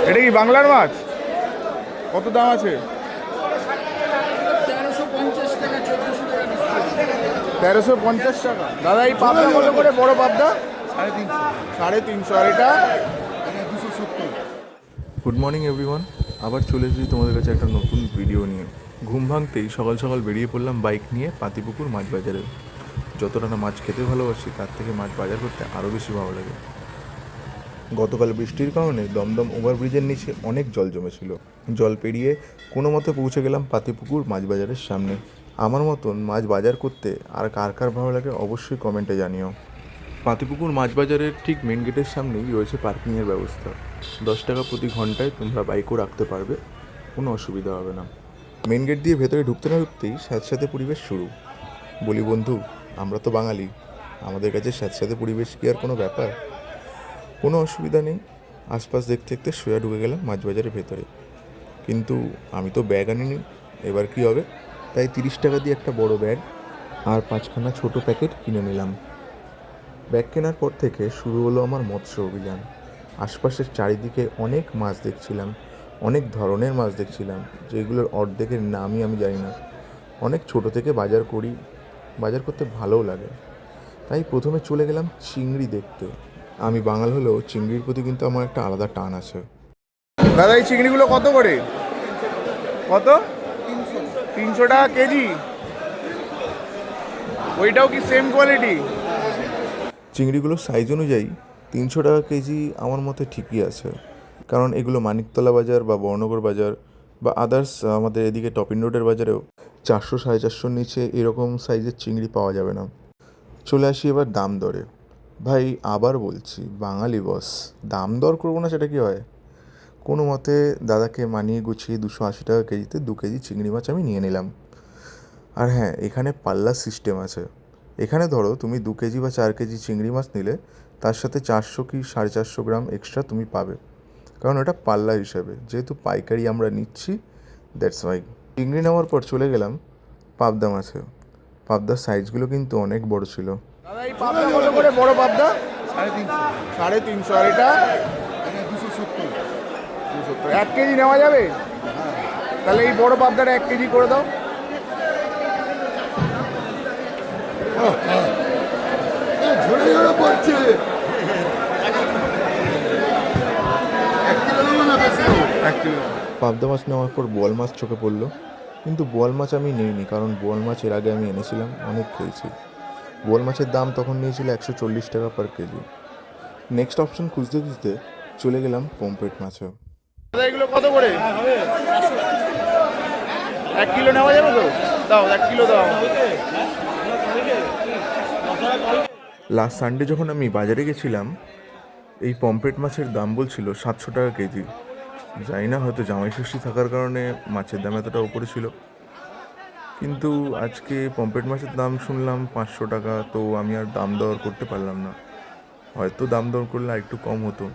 এটা কি বাংলার মাছ? কত দাম আছে? 1350 টাকা। দাদা এই পাবদা কত করে, বড় পাবদা? 350। আর এটা? গুড মর্নিং এভরিওয়ান, আবার চলে এসেছি তোমাদের কাছে একটা নতুন ভিডিও নিয়ে। ঘুম ভাঙতেই সকাল সকাল বেরিয়ে পড়লাম বাইক নিয়ে পাতিপুকুর মাছ বাজারে। যতটা না মাছ খেতে ভালোবাসি, তার থেকে মাছ বাজার করতে আরও বেশি ভালো লাগে। গতকাল বৃষ্টির কারণে দমদম ওভারব্রিজের নিচে অনেক জল জমেছিল। জল পেরিয়ে কোনো মতে পৌঁছে গেলাম পাতিপুকুর মাছ বাজারের সামনে। আমার মতন মাছ বাজার করতে আর কার কার ভালো লাগে অবশ্যই কমেন্টে জানিও। পাতিপুকুর মাছ বাজারের ঠিক মেন গেটের সামনেই রয়েছে পার্কিংয়ের ব্যবস্থা। 10 টাকা প্রতি ঘন্টায় তোমরা বাইকও রাখতে পারবে, কোনো অসুবিধা হবে না। মেন গেট দিয়ে ভেতরে ঢুকতে না ঢুকতেই স্যাঁতস্যাঁতে পরিবেশ শুরু। বলি বন্ধু, আমরা তো বাঙালি, আমাদের কাছে স্যাঁতস্যাঁতে পরিবেশ কি আর কোনো ব্যাপার? কোনো অসুবিধা নেই। আশপাশ দেখতে দেখতে সোজা ঢুকে গেলাম মাছ বাজারের ভেতরে। কিন্তু আমি তো ব্যাগ আনিনি, এবার কি হবে? তাই 30 টাকা দিয়ে একটা বড় ব্যাগ আর 5খানা ছোটো প্যাকেট কিনে নিলাম। ব্যাগ কেনার পর থেকে শুরু হলো আমার মৎস্য অভিযান। আশপাশের চারিদিকে অনেক মাছ দেখছিলাম, অনেক ধরনের মাছ দেখছিলাম, যেগুলোর অর্ধেকের নামই আমি জানি না। অনেক ছোট থেকে বাজার করি, বাজার করতে ভালোও লাগে। তাই প্রথমে চলে গেলাম চিংড়ি দেখতে। আমি বাঙাল হলেও চিংড়ির প্রতি কিন্তু আমার একটা আলাদা টান আছে। দাদা এই চিংড়িগুলো কত করে? কত? 300 টাকা কেজি? ওইটাও কি সেম কোয়ালিটি? চিংড়িগুলোর সাইজ অনুযায়ী 300 টাকা কেজি আমার মতে ঠিকই আছে, কারণ এগুলো মানিকতলা বাজার বা বর্ণনগর বাজার বা আদার্স আমাদের এদিকে টপিন রোডের বাজারেও 400 সাড়ে 400-র নিচে এরকম সাইজের চিংড়ি পাওয়া যাবে না। চলে আসি এবার দাম দরে। ভাই আবার বলছি, বাঙালি বস, দাম দর করবো না সেটা কি হয়? কোনো মতে দাদাকে মানিয়ে গুছিয়ে 280 টাকা কেজিতে 2 কেজি চিংড়ি মাছ আমি নিয়ে নিলাম। আর হ্যাঁ, এখানে পাল্লা সিস্টেম আছে। এখানে ধরো তুমি 2 কেজি বা 4 কেজি চিংড়ি মাছ নিলে তার সাথে 400 কি 450 গ্রাম এক্সট্রা তুমি পাবে, কারণ এটা পাল্লা হিসাবে, যেহেতু পাইকারি আমরা নিচ্ছি, দ্যাটস ওয়াই। চিংড়ি নেওয়ার পর চলে গেলাম পাবদা মাছে। পাবদার সাইজগুলো কিন্তু অনেক বড় ছিল। দাদা এই পাবদা কত করে, বড় পাবদা? 350। আর এটা? 270। 1 কেজি নেওয়া যাবে? তাহলে এই বড় পাবদাটা 1 কেজি করে দাও। ঝরে ঝরে পড়ছে। পাবদা মাছ নেওয়ার পর বোয়াল মাছ চোখে পড়লো, কিন্তু বোয়াল মাছ আমি নিইনি, কারণ বোয়াল মাছ এর আগে আমি এনেছিলাম, অনেক খেয়েছি। বোয়াল মাছের দাম তখন নিয়েছিল 140 টাকা পার কেজি। নেক্সট অপশন খুঁজতে খুঁজতে চলে গেলাম পমফ্রেট মাছে। দাদা এগুলো কত করে? 1 কিলো নেওয়া যাবে তো? দাও 1 কিলো দাও। লাস্ট সানডে যখন আমি বাজারে গেছিলাম, এই পমফ্রেট মাছের দাম বলছিল 700 টাকা কেজি। জানি না, হয়তো জামাই ষষ্ঠী থাকার কারণে মাছের দাম এতটা উপরে ছিল, কিন্তু আজকে পমফ্রেট মাছের দাম শুনলাম 500 টাকা, তো আমি আর দাম দর করতে পারলাম না। হয়তো দাম দর করলে আর একটু কম হতো।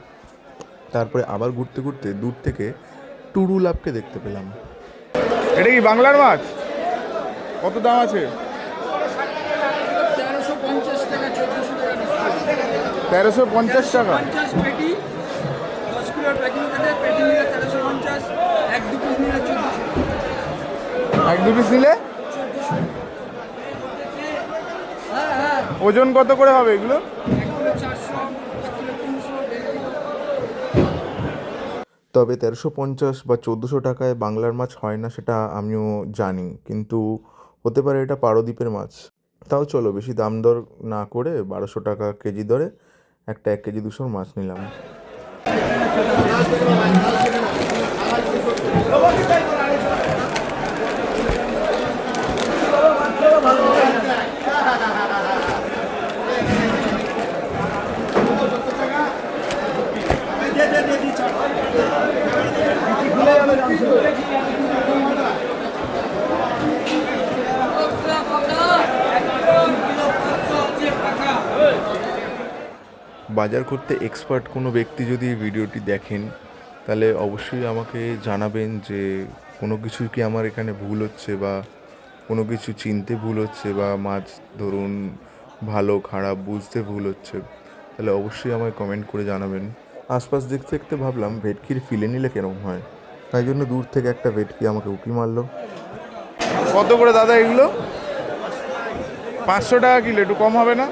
তারপরে আবার ঘুরতে ঘুরতে দূর থেকে টুরু লাভকে দেখতে পেলাম। এটা কি বাংলার মাছ? কত দাম আছে? 1350 টাকা, 1400 টাকা। 1350 টাকা। 50 পেটি, 10 কিলোর প্যাকিং থাকে, পেটি নিলে 1350, 1-2 পিস নিলে 1400। 1-2 পিস নিলে? ওজন কত করে হবে এগুলো? 1 কিলো 400, 1 কিলো 300, 1.5 কিলো। তবে 1350 বা 1400 টাকায় বাংলার মাছ হয় না সেটা আমিও জানি, কিন্তু হতে পারে এটা পারদ্বীপের মাছ। তাও চলো, বেশি দাম দর না করে 1200 টাকা কেজি দরে একটা 1 কেজি 200 মাছ নিলাম। বাজার করতে এক্সপার্ট কোনো ব্যক্তি যদি এই ভিডিওটি দেখেন, তাহলে অবশ্যই আমাকে জানাবেন যে কোনো কিছু কি আমার এখানে ভুল হচ্ছে, বা কোনো কিছু চিনতে ভুল হচ্ছে, বা মাছ ধরুন ভালো খারাপ বুঝতে ভুল হচ্ছে, তাহলে অবশ্যই আমায় কমেন্ট করে জানাবেন। আশপাশ দেখতে দেখতে ভাবলাম ভেটকির ফিলে নিলে কেরম হয়, তাই জন্য দূর থেকে একটা ভেটকি আমাকে উঁকি মারলো। কত করে দাদা এগুলো? 500 টাকা কিলো, একটু কম হবে না?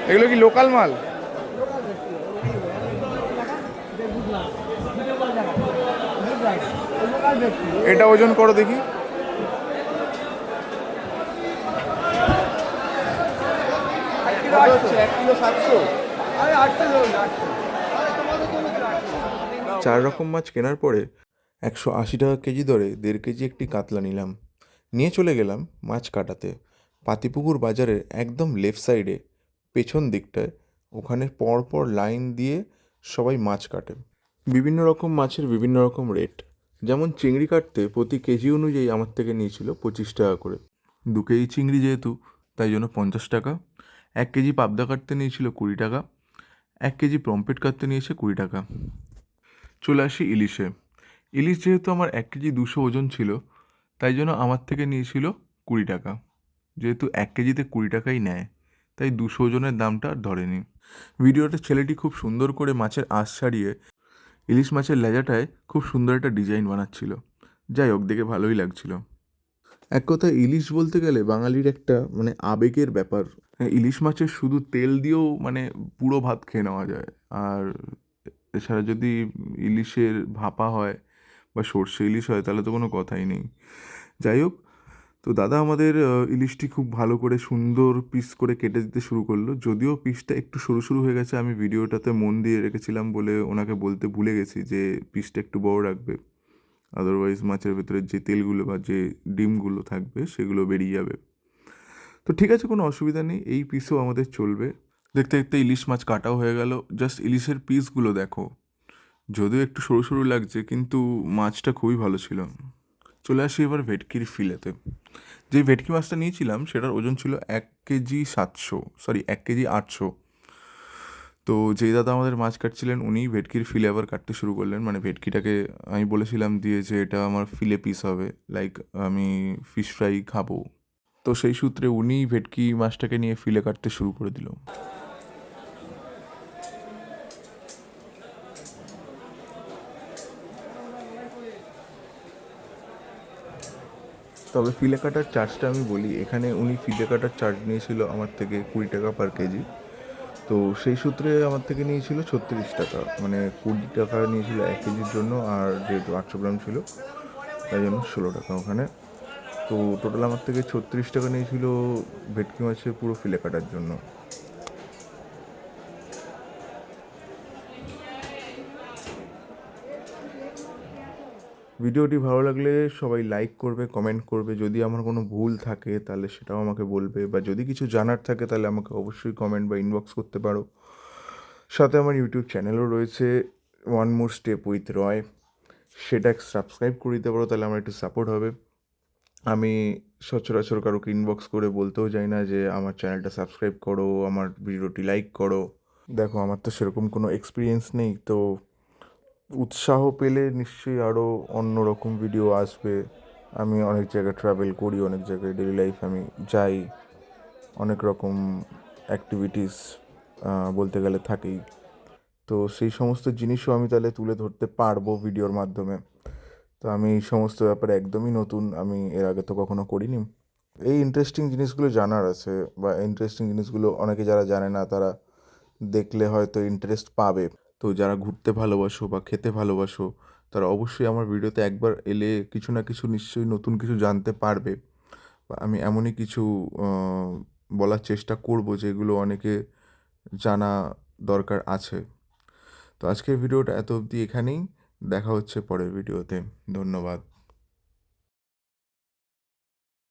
এগুলো কি লোকাল মাল? এটা ওজন করো দেখি। কত হচ্ছে? 1 কিলো 700? 4 রকম মাছ কেনার পরে 180 টাকা কেজি দরে 1.5 কেজি একটি কাতলা নিলাম, নিয়ে চলে গেলাম মাছ কাটাতে। পাতিপুকুর বাজারের একদম লেফট সাইডে পেছন দিকটায়, ওখানে পরপর লাইন দিয়ে সবাই মাছ কাটে। বিভিন্ন রকম মাছের বিভিন্ন রকম রেট। যেমন চিংড়ি কাটতে প্রতি কেজি অনুযায়ী আমার থেকে নিয়েছিল 25 টাকা করে। 2 কেজি চিংড়ি যেহেতু, তাই জন্য 50 টাকা। 1 কেজি পাবদা কাটতে নিয়েছিল 20 টাকা। 1 কেজি পমফ্রেট কাটতে নিয়েছে 20 টাকা। চলে আসি ইলিশে। ইলিশ যেহেতু আমার 1 কেজি 200 ওজন ছিল, তাই জন্য আমার থেকে নিয়েছিল 20 টাকা। যেহেতু 1 কেজিতে 20 টাকাই নেয়, তাই 200 ওজনের দামটা আর ধরেনি। ভিডিওতে ছেলেটি খুব সুন্দর করে মাছের আঁশ ছাড়িয়ে ইলিশ মাছের লেজাটায় খুব সুন্দর একটা ডিজাইন বানাচ্ছিল। যাই হোক, দেখে ভালোই লাগছিল। এক কথায় ইলিশ বলতে গেলে বাঙালির একটা মানে আবেগের ব্যাপার। ইলিশ মাছের শুধু তেল দিয়েও মানে পুরো ভাত খেয়ে নেওয়া যায়। আর এছাড়া যদি ইলিশের ভাপা হয় বা সর্ষে ইলিশ হয়, তাহলে তো কোনো কথাই নেই। যাই হোক, তো দাদা আমাদের ইলিশটি খুব ভালো করে সুন্দর পিস করে কেটে দিতে শুরু করলো। যদিও পিসটা একটু সরু সরু হয়ে গেছে, আমি ভিডিওটাতে মন দিয়ে রেখেছিলাম বলে ওনাকে বলতে ভুলে গেছি যে পিসটা একটু বড় রাখবে, আদারওয়াইজ মাছের ভেতরে যে তেলগুলো বা যে ডিমগুলো থাকবে সেগুলো বেরিয়ে যাবে। তো ঠিক আছে, কোনো অসুবিধা নেই, এই পিসও আমাদের চলবে। দেখতে দেখতে ইলিশ মাছ কাটাও হয়ে গেল। জাস্ট ইলিশের পিসগুলো দেখো, যদিও একটু সরু সরু লাগছে, কিন্তু মাছটা খুবই ভালো ছিল। চলে আসি এবার ভেটকির ফিলেতে। যে ভেটকি মাছটা নিয়েছিলাম সেটার ওজন ছিল 1 কেজি 1 কেজি 800। তো যেই দাদা আমাদের মাছ কাটছিলেন উনিই ভেটকির ফিলে আবার কাটতে শুরু করলেন। মানে ভেটকিটাকে আমি বলেছিলাম দিয়ে যে এটা আমার ফিলে পিস হবে, লাইক আমি ফিশ ফ্রাই খাবো। তো সেই সূত্রে উনিই ভেটকি মাছটাকে নিয়ে ফিলে কাটতে শুরু করে দিল। তবে ফিলে কাটার চার্জটা আমি বলি, এখানে উনি ফিলে কাটার চার্জ নিয়েছিল আমার থেকে 20 টাকা পার কেজি। তো সেই সূত্রে আমার থেকে নিয়েছিল 36 টাকা, মানে 20 টাকা নিয়েছিল 1 কেজির জন্য, আর যেহেতু 800 গ্রাম ছিল তাই জন্য 16 টাকা ওখানে। তো টোটাল আমার থেকে 36 টাকা নিয়েছিল ভেটকি মাছের পুরো ফিলে কাটার জন্য। ভিডিওটি ভালো লাগলে সবাই লাইক করবে, কমেন্ট করবে। যদি আমার কোনো ভুল থাকে তাহলে সেটাও আমাকে বলবে, বা যদি কিছু জানার থাকে তাহলে আমাকে অবশ্যই কমেন্ট বা ইনবক্স করতে পারো। সাথে আমার ইউটিউব চ্যানেলও রয়েছে, ওয়ান মোর স্টেপ উইথ রয়, সেটা সাবস্ক্রাইব করে দিতে পারো, তাহলে আমার একটু সাপোর্ট হবে। আমি সচরাচর কারোকে ইনবক্স করে বলতেও যাই না যে আমার চ্যানেলটা সাবস্ক্রাইব করো, আমার ভিডিওটি লাইক করো। দেখো, আমার তো সেরকম কোনো এক্সপিরিয়েন্স নেই, তো উৎসাহ পেলে নিশ্চয়ই আরও অন্য রকম ভিডিও আসবে। আমি অনেক জায়গায় ট্রাভেল করি, অনেক জায়গায় ডেলি লাইফ আমি যাই, অনেক রকম অ্যাক্টিভিটিস বলতে গেলে থাকেই। তো সেই সমস্ত জিনিসও আমি তাহলে তুলে ধরতে পারবো ভিডিওর মাধ্যমে। তো আমি এই সমস্ত ব্যাপারে একদমই নতুন, আমি এর আগে তো কখনো করিনি। এই ইন্টারেস্টিং জিনিসগুলো জানার আছে, বা ইন্টারেস্টিং জিনিসগুলো অনেকে যারা জানে না তারা দেখলে হয়তো ইন্টারেস্ট পাবে। তো যারা ঘুরতে ভালোবাসো বা খেতে ভালোবাসো, তারা অবশ্যই আমার ভিডিওতে একবার এলে কিছু না কিছু নিশ্চয়ই নতুন কিছু জানতে পারবে। বা আমি এমনই কিছু বলার চেষ্টা করব যেগুলো অনেকে জানা দরকার আছে। তো আজকের ভিডিওটা এত অবধি এখানেই, দেখা হচ্ছে পরের ভিডিওতে। ধন্যবাদ।